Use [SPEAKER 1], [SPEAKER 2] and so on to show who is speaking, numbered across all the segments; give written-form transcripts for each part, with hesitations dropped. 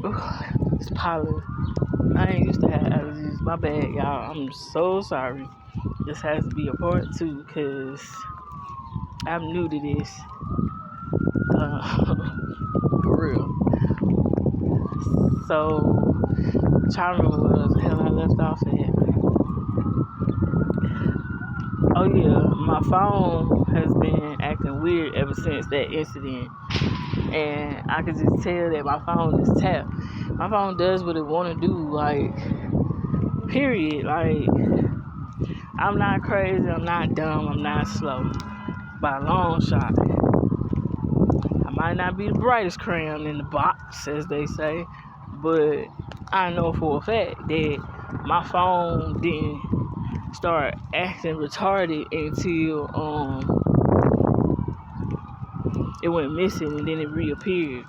[SPEAKER 1] It's pollen. I ain't used to have allergies. My bad, y'all. I'm so sorry. This has to be a part 2 because I'm new to this. For real. So, trying to remember what the hell I left off at. Oh yeah, my phone has been acting weird ever since that incident. And I could just tell that my phone is tapped. My phone does what it want to do, like, period. Like, I'm not crazy, I'm not dumb, I'm not slow. By a long shot. I might not be the brightest crayon in the box, as they say, but I know for a fact that my phone didn't start acting retarded until it went missing and then it reappeared.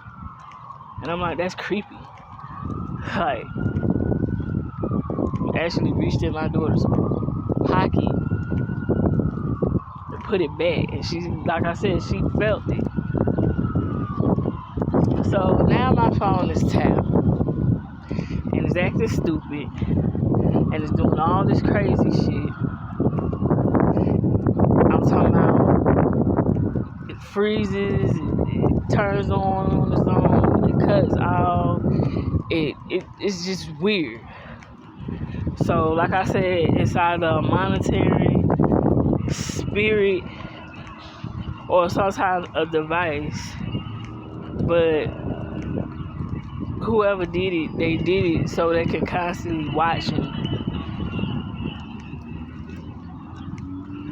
[SPEAKER 1] And I'm like, that's creepy. Like, actually reached in my daughter's pocket and put it back, and she, like I said, she felt it. So now my phone is tapped and it's acting stupid and it's doing all this crazy shit. I'm talking about it freezes, it turns on its own, it cuts off, it's just weird. So like I said, it's either a monetary spirit or sometimes a device, but whoever did it, they did it so they can constantly watch me.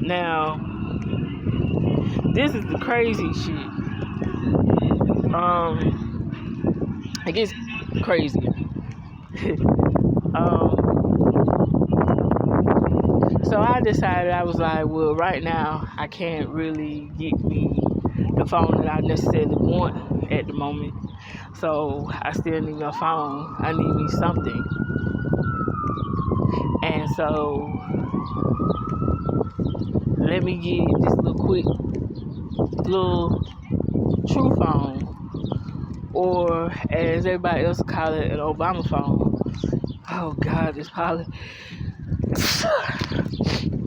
[SPEAKER 1] Now, this is the crazy shit. It gets crazier. So I decided, I was like, well, right now I can't really get me the phone that I necessarily want at the moment. So I still need my phone. I need me something. And so let me get this little true phone, or as everybody else call it, an Obama phone. Oh God, this pilot.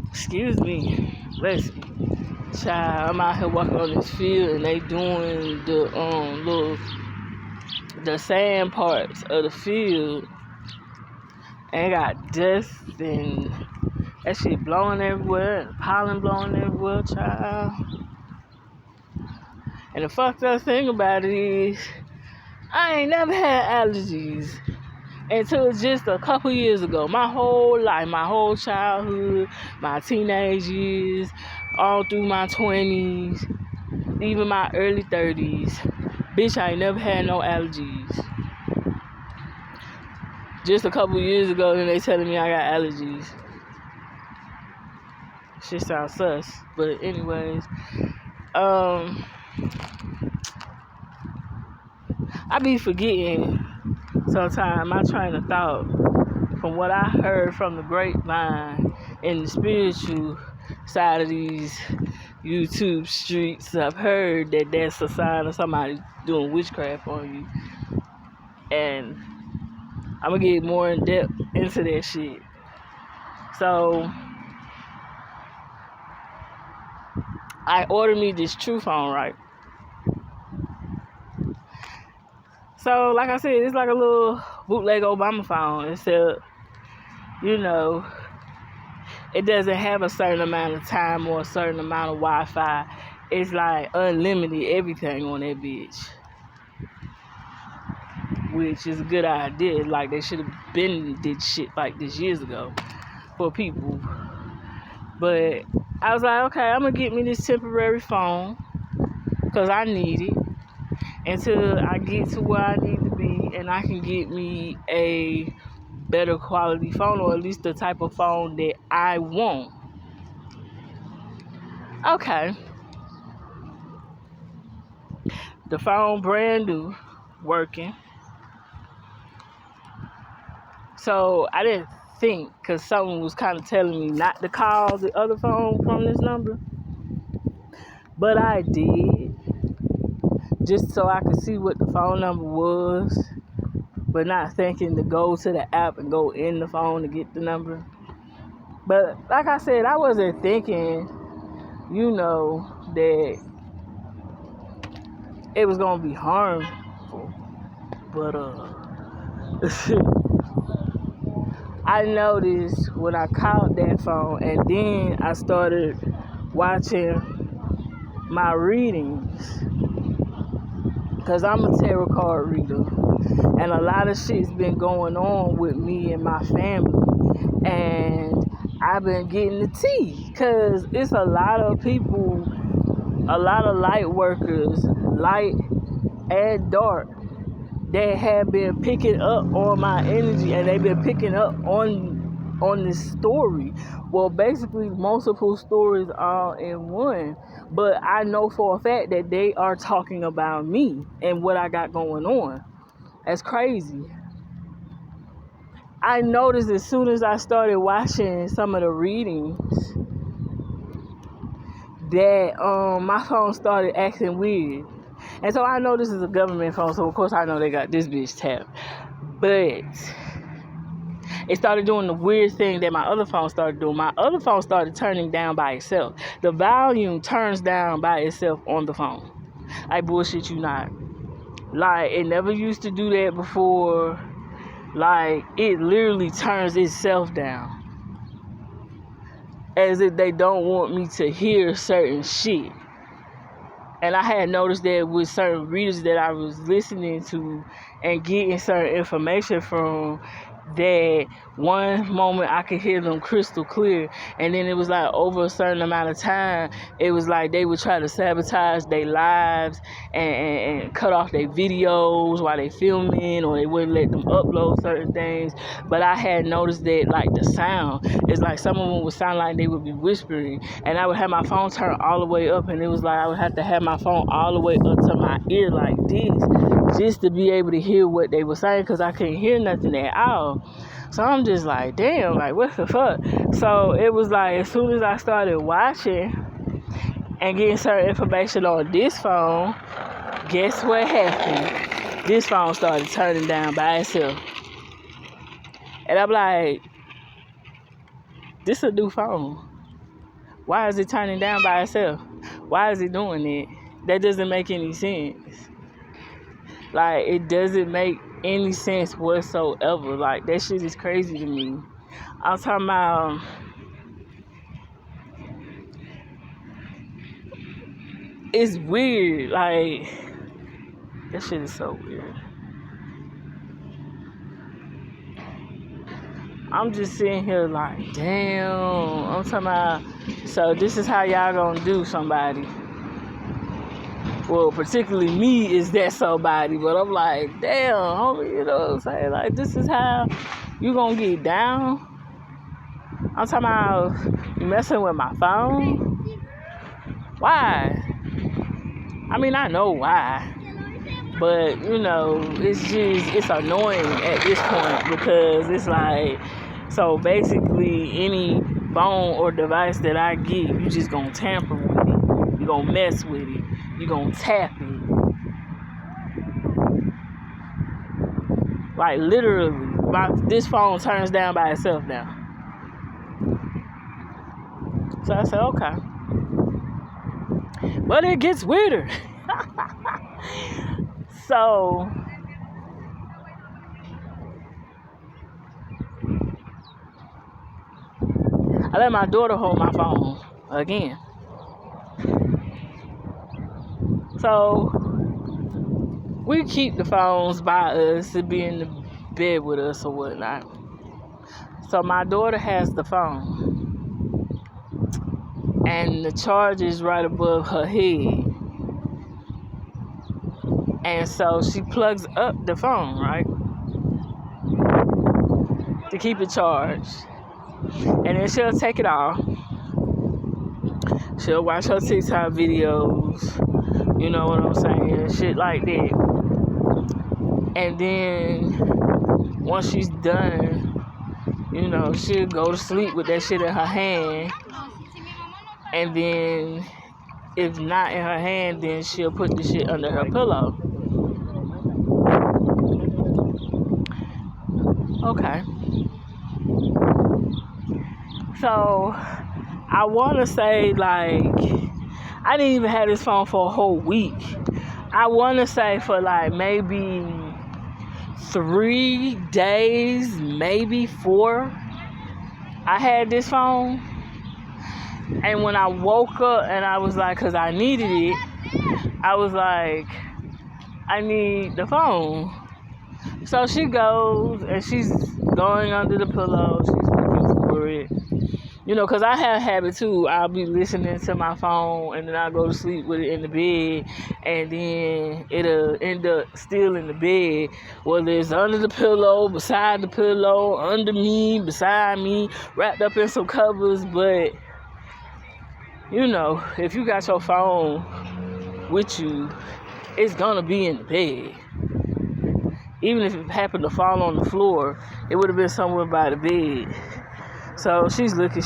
[SPEAKER 1] Excuse me. Listen, child, I'm out here walking on this field and they doing the the sand parts of the field, and got dust and that shit blowing everywhere, and pollen blowing everywhere, child. And the fucked up thing about it is, I ain't never had allergies until just a couple years ago. My whole life, my whole childhood, my teenage years, all through my 20s, even my early 30s, bitch, I ain't never had no allergies. Just a couple years ago, then they telling me I got allergies. Shit sounds sus. But anyways, I be forgetting sometimes my train of thought from what I heard from the grapevine in the spiritual side of these YouTube streets. I've heard that that's a sign of somebody doing witchcraft on you. And I'm gonna get more in depth into that shit. So I ordered me this true phone, right? So like I said, it's like a little bootleg Obama phone, except, you know, it doesn't have a certain amount of time or a certain amount of Wi-Fi. It's like unlimited everything on that bitch, which is a good idea. Like, they should have been did shit like this years ago for people. But I was like, okay, I'm gonna get me this temporary phone because I need it until I get to where I need to be, and I can get me a better quality phone, or at least the type of phone that I want. Okay. The phone brand new, working. So I didn't think, because someone was kind of telling me not to call the other phone from this number. But I did, just so I could see what the phone number was. but not thinking to go to the app and go in the phone to get the number. But like I said, I wasn't thinking, that it was gonna be harmful. But I noticed when I called that phone, and then I started watching my readings, because I'm a tarot card reader, and a lot of shit's been going on with me and my family, and I've been getting the tea, because it's a lot of people, a lot of light workers, light and dark, that have been picking up on my energy, and they've been picking up on this story. Well, basically multiple stories all in one, but I know for a fact that they are talking about me and what I got going on. That's crazy. I noticed as soon as I started watching some of the readings that my phone started acting weird. And so I know this is a government phone, so of course I know they got this bitch tapped. But it started doing the weird thing that my other phone started doing. My other phone started turning down by itself. The volume turns down by itself on the phone. I bullshit you not. Like, it never used to do that before. Like, it literally turns itself down. As if they don't want me to hear certain shit. And I had noticed that with certain readers that I was listening to and getting certain information from, that one moment I could hear them crystal clear, and then it was like over a certain amount of time, it was like they would try to sabotage their lives and cut off their videos while they filming, or they wouldn't let them upload certain things. But I had noticed that, like, the sound, it's like some of them would sound like they would be whispering, and I would have my phone turned all the way up, and it was like I would have to have my phone all the way up to my ear like this, just to be able to hear what they were saying, because I couldn't hear nothing at all. So I'm just like, damn, like, what the fuck? So it was like, as soon as I started watching and getting certain information on this phone, guess what happened? This phone started turning down by itself. And I'm like, this a new phone. Why is it turning down by itself? Why is it doing it? That doesn't make any sense. Like, it doesn't make any sense whatsoever. Like, that shit is crazy to me. I'm talking about, it's weird. Like, that shit is so weird. I'm just sitting here like, damn. I'm talking about, so this is how y'all gonna do somebody. Well, particularly me is that somebody, but I'm like, damn, homie, you know what I'm saying? Like, this is how you gonna get down? I'm talking about you messing with my phone? Why? I mean, I know why, but, it's annoying at this point, because it's like, so basically any phone or device that I get, you just gonna tamper with it. You gonna mess with it. You gonna tap it. Like, literally, this phone turns down by itself now. So I said, okay. But it gets weirder. So I let my daughter hold my phone again. So we keep the phones by us to be in the bed with us or whatnot. So my daughter has the phone, and the charger is right above her head. And so she plugs up the phone, right, to keep it charged. And then she'll take it off. She'll watch her TikTok videos, you know what I'm saying, shit like that. And then once she's done, she'll go to sleep with that shit in her hand. And then if not in her hand, then she'll put the shit under her pillow. Okay. So, I want to say, like, I didn't even have this phone for a whole week. I want to say for, like, maybe 3 days, maybe 4, I had this phone. And when I woke up and I was like, because I needed it, I was like, I need the phone. So she goes and she's going under the pillow. She's looking for it. You know, because I have a habit too. I'll be listening to my phone and then I'll go to sleep with it in the bed. And then it'll end up still in the bed. Whether it's under the pillow, beside the pillow, under me, beside me, wrapped up in some covers. But, you know, if you got your phone with you, it's going to be in the bed. Even if it happened to fall on the floor, it would have been somewhere by the bed. So she's looking.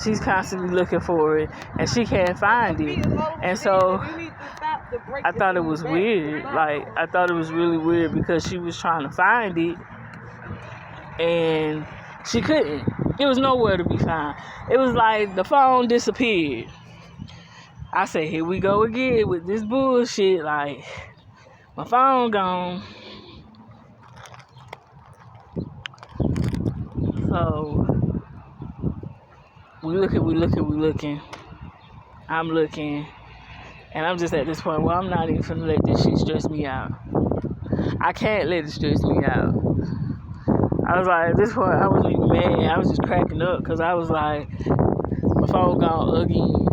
[SPEAKER 1] She's constantly looking for it, and she can't find it. And so I thought it was weird. Like, I thought it was really weird because she was trying to find it, and she couldn't. It was nowhere to be found. It was like the phone disappeared. I said, here we go again with this bullshit. Like, my phone gone. So, we looking. I'm looking. And I'm just at this point where I'm not even finna let this shit stress me out. I can't let it stress me out. I was like, at this point, I wasn't even mad. I was just cracking up because I was like, my phone gone again.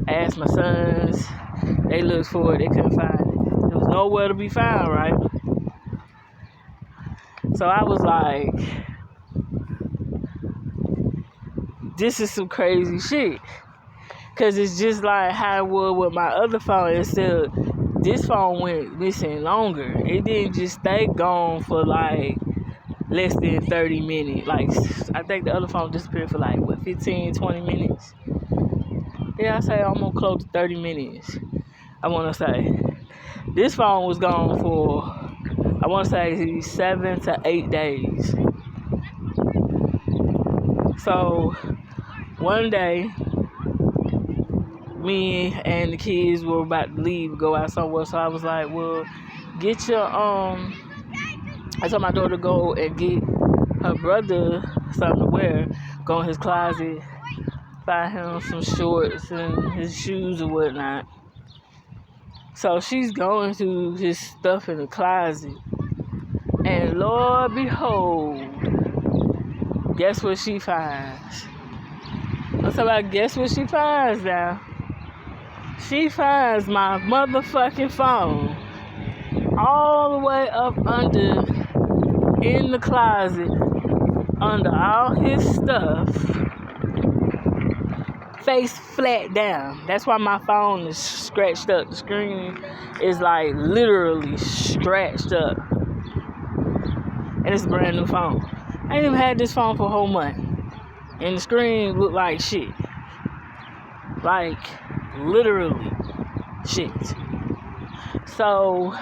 [SPEAKER 1] I asked my sons. They looked for it. They couldn't find it. There was nowhere to be found, right? So I was like, this is some crazy shit. Because it's just like how it was with my other phone. Instead, this phone went missing longer. It didn't just stay gone for like less than 30 minutes. Like, I think the other phone disappeared for like, 15, 20 minutes? Yeah, I say almost close to 30 minutes, I want to say. This phone was gone for, I want to say 7 to 8 days. So, one day, me and the kids were about to leave, go out somewhere. So I was like, well, get your, I told my daughter to go and get her brother something to wear. Go in his closet, buy him some shorts and his shoes or whatnot. So she's going through his stuff in the closet. And Lord behold, guess what she finds? I'm talking about guess what she finds now? She finds my motherfucking phone all the way up under, in the closet, under all his stuff, face flat down. That's why my phone is scratched up. The screen is like literally scratched up. And it's a brand new phone. I ain't even had this phone for a whole month. And the screen looked like shit. Like, literally shit. So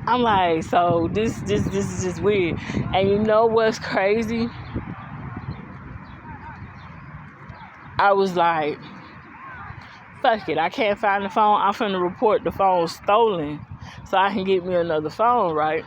[SPEAKER 1] I'm like, so this is just weird. And you know what's crazy? I was like, fuck it, I can't find the phone. I'm finna report the phone stolen so I can get me another phone, right?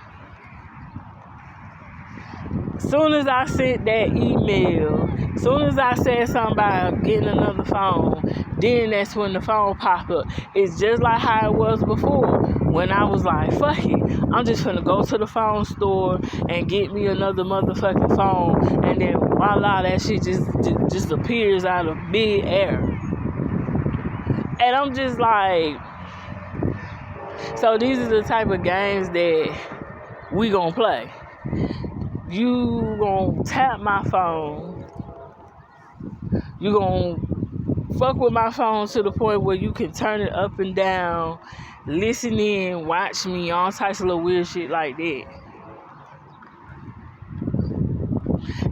[SPEAKER 1] Soon as I sent that email, soon as I said something about getting another phone, then that's when the phone popped up. It's just like how it was before. When I was like, fuck it, I'm just gonna go to the phone store and get me another motherfucking phone, and then voila, that shit just appears out of mid-air. And I'm just like, so these are the type of games that we gonna play. You gonna tap my phone. You gonna fuck with my phone to the point where you can turn it up and down, listen in, watch me, all types of little weird shit like that.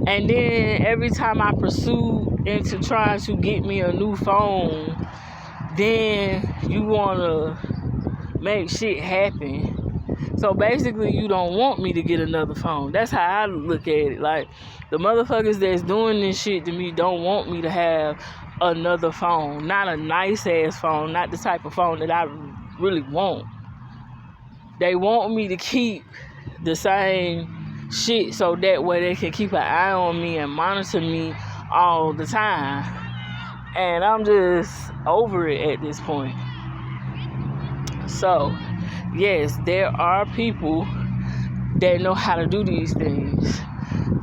[SPEAKER 1] And then every time I pursue into trying to get me a new phone, then you wanna make shit happen So basically, you don't want me to get another phone. That's how I look at it. Like, the motherfuckers that's doing this shit to me don't want me to have another phone. Not a nice ass phone, not the type of phone that I really want. They want me to keep the same shit so that way they can keep an eye on me and monitor me all the time. And I'm just over it at this point. So, yes, there are people that know how to do these things.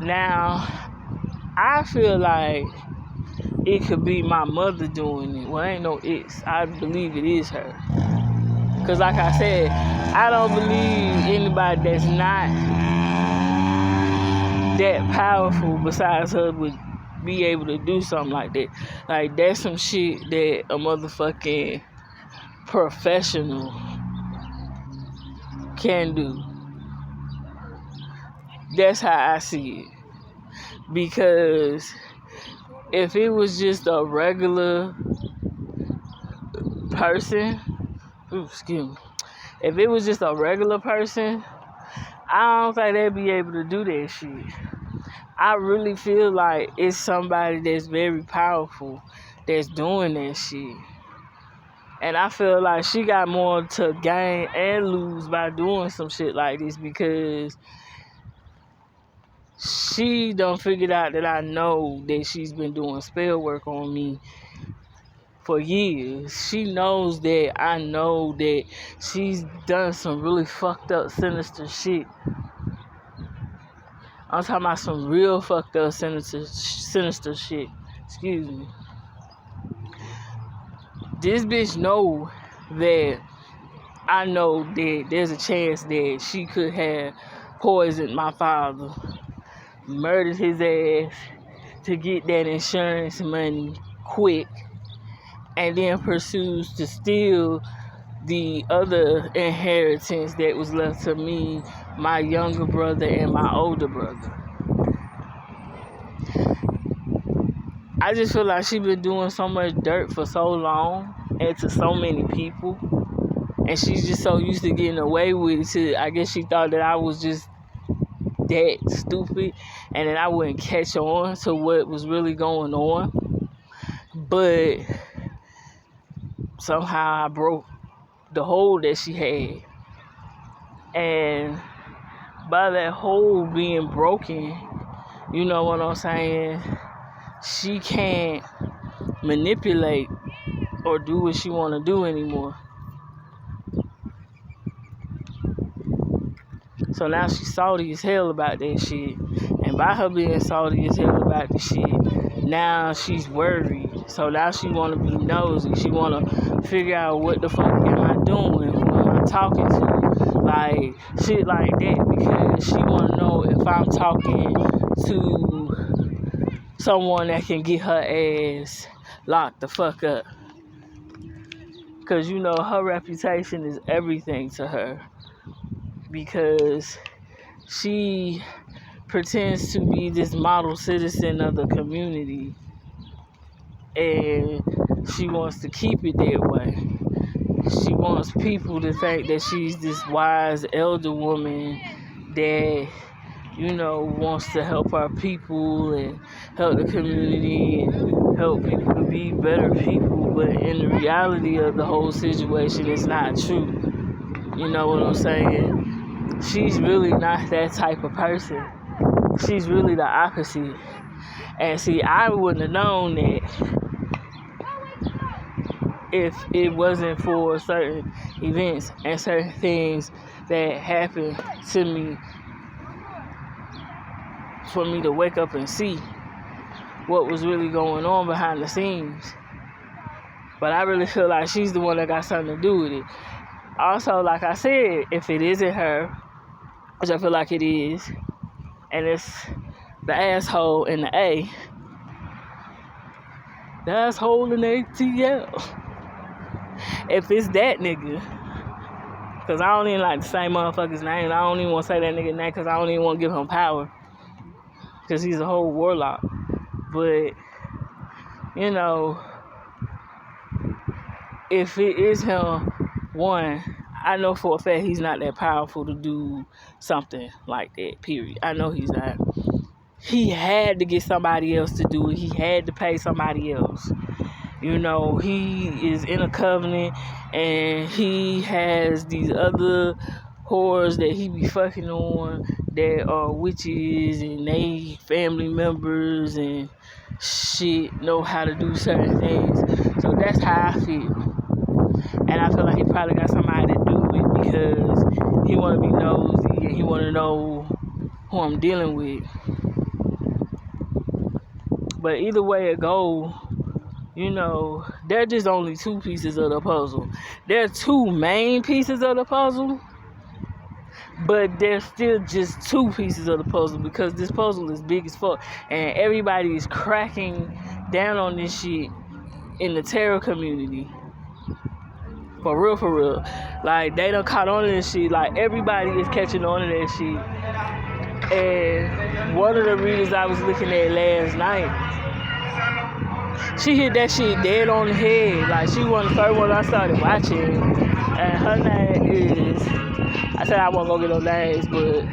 [SPEAKER 1] Now, I feel like it could be my mother doing it. Well, ain't no it's. I believe it is her. Because like I said, I don't believe anybody that's not that powerful besides her would be able to do something like that. Like, that's some shit that a motherfucking professional can do. That's how I see it. Because if it was just a regular person, if it was just a regular person, I don't think they'd be able to do that shit. I really feel like it's somebody that's very powerful that's doing that shit. And I feel like she got more to gain and lose by doing some shit like this, because she done figured out that I know that she's been doing spell work on me for years. She knows that I know that she's done some really fucked up, sinister shit. I'm talking about some real fucked up, sinister shit. Excuse me. This bitch know that I know that there's a chance that she could have poisoned my father, murdered his ass to get that insurance money quick, and then pursues to steal the other inheritance that was left to me, my younger brother, and my older brother. I just feel like she been doing so much dirt for so long and to so many people, and she's just so used to getting away with it. I guess she thought that I was just that stupid and that I wouldn't catch on to what was really going on. But somehow I broke the hold that she had. And by that hold being broken, you know what I'm saying, she can't manipulate or do what she want to do anymore. So now she's salty as hell about that shit. And by her being salty as hell about the shit, now she's worried. So now she want to be nosy. She want to figure out what the fuck am I doing? Who am I talking to? Like, shit like that. Because she want to know if I'm talking to someone that can get her ass locked the fuck up. Because, you know, her reputation is everything to her. Because she pretends to be this model citizen of the community, and she wants to keep it that way. She wants people to think that she's this wise elder woman that, you know, wants to help our people and help the community and help people to be better people. But in the reality of the whole situation, it's not true. You know what I'm saying? She's really not that type of person. She's really the opposite. And see, I wouldn't have known that if it wasn't for certain events and certain things that happened to me for me to wake up and see what was really going on behind the scenes. But I really feel like she's the one that got something to do with it. Also, like I said, if it isn't her, which I feel like it is, and it's the asshole in the A, the asshole in the ATL. If it's that nigga, because I don't even like to say motherfucker's name. I don't even want to say that nigga name because I don't even want to give him power, because he's a whole warlock. But, you know, if it is him, one, I know for a fact he's not that powerful to do something like that, period. I know he's not. He had to get somebody else to do it. He had to pay somebody else. You know, he is in a covenant and he has these other whores that he be fucking on that are witches and they family members and shit, know how to do certain things. So that's how I feel. And I feel like he probably got somebody to do it because he want to be nosy and he want to know who I'm dealing with. But either way it go, you know, they're just only two pieces of the puzzle. There are two main pieces of the puzzle, but they're still just two pieces of the puzzle because this puzzle is big as fuck. And everybody is cracking down on this shit in the terror community. For real. Like, they done caught on to this shit. Like, everybody is catching on to that shit. And one of the readers I was looking at last night, she hit that shit dead on the head. Like, she was the first one I started watching. And her name is, I said I won't go get no names, but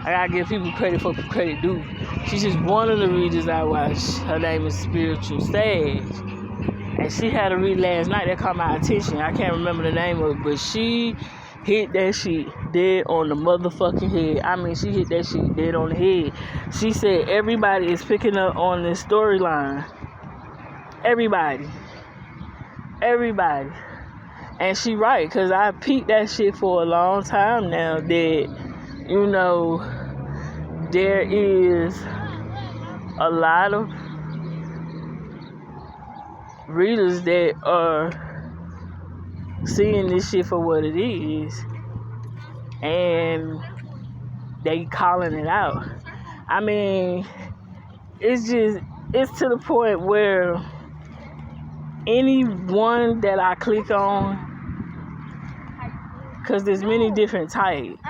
[SPEAKER 1] I gotta give people credit for credit due. She's just one of the readers I watch. Her name is Spiritual Sage. And she had a read last night that caught my attention. I can't remember the name of it, but she hit that shit dead on the motherfucking head. I mean, she hit that shit dead on the head. She said everybody is picking up on this storyline. Everybody. And she right, because I peeped that shit for a long time now that, you know, there is a lot of readers that are seeing this shit for what it is and they calling it out. I mean, it's to the point where anyone that I click on, because there's many different types,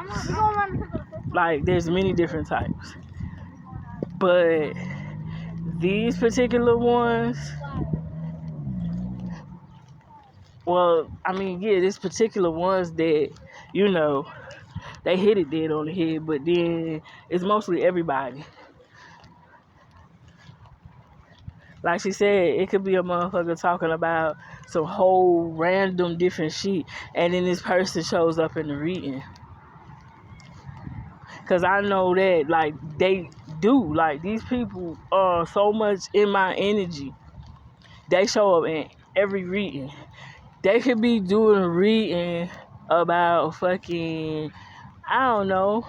[SPEAKER 1] like there's many different types, but these particular ones, well, I mean, yeah, this particular ones that, you know, they hit it dead on the head, but then it's mostly everybody. Like she said, it could be a motherfucker talking about some whole random different shit, and then this person shows up in the reading. Because I know that, like, they do. Like, these people are so much in my energy. They show up in every reading. They could be doing a reading about fucking, I don't know,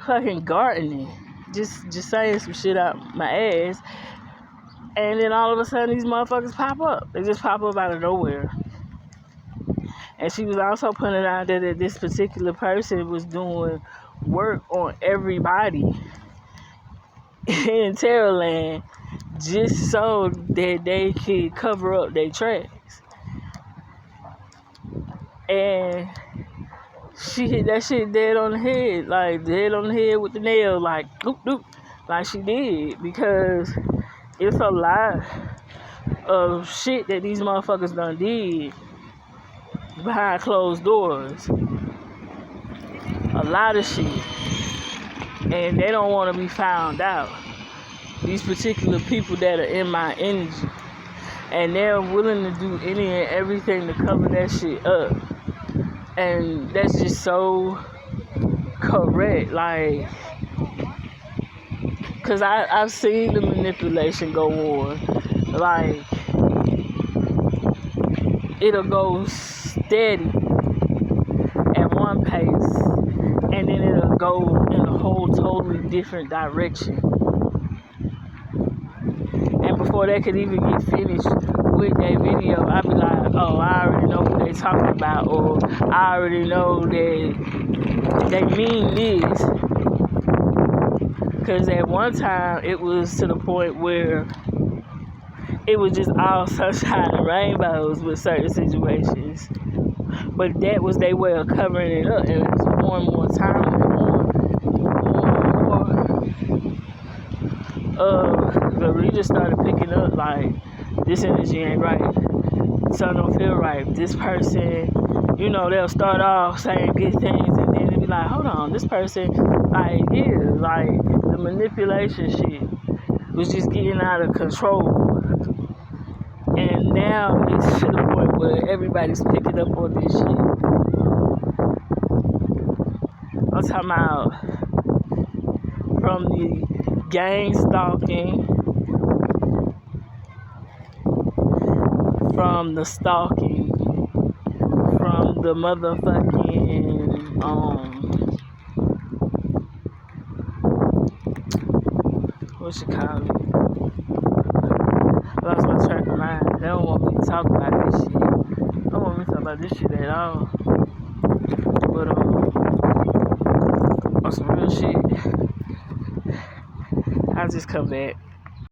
[SPEAKER 1] fucking gardening. Just saying some shit out my ass. And then all of a sudden these motherfuckers pop up. They just pop up out of nowhere. And she was also pointing out that this particular person was doing work on everybody in Terrorland just so that they could cover up their tracks. And she hit that shit dead on the head, like dead on the head with the nail, like doop doop, like she did, because it's a lot of shit that these motherfuckers done did behind closed doors. A lot of shit. And they don't want to be found out. These particular people that are in my energy. And they're willing to do any and everything to cover that shit up. And that's just so correct. Like, because I've seen the manipulation go on. Like, it'll go steady at one pace, and then it'll go in a whole totally different direction. And before they could even get finished with that video, I'd be like, oh, I already know what they're talking about, or I already know that they mean this. Because at one time, it was to the point where it was just all sunshine and rainbows with certain situations. But that was their way of covering it up. And it was more and more time and more the readers started picking up, like, this energy ain't right. Something don't feel right. This person You know, they'll start off saying good things and then they'll be like, hold on, this person, like, the manipulation shit was just getting out of control. And now it's to the point where everybody's picking up on this shit. I'm talking about from the gang stalking, from the stalking, from the motherfucking, what you call it? I lost my track of mind. They don't want me to talk about this shit. They don't want me to talk about this shit at all. But, on some real shit, I'll just come back.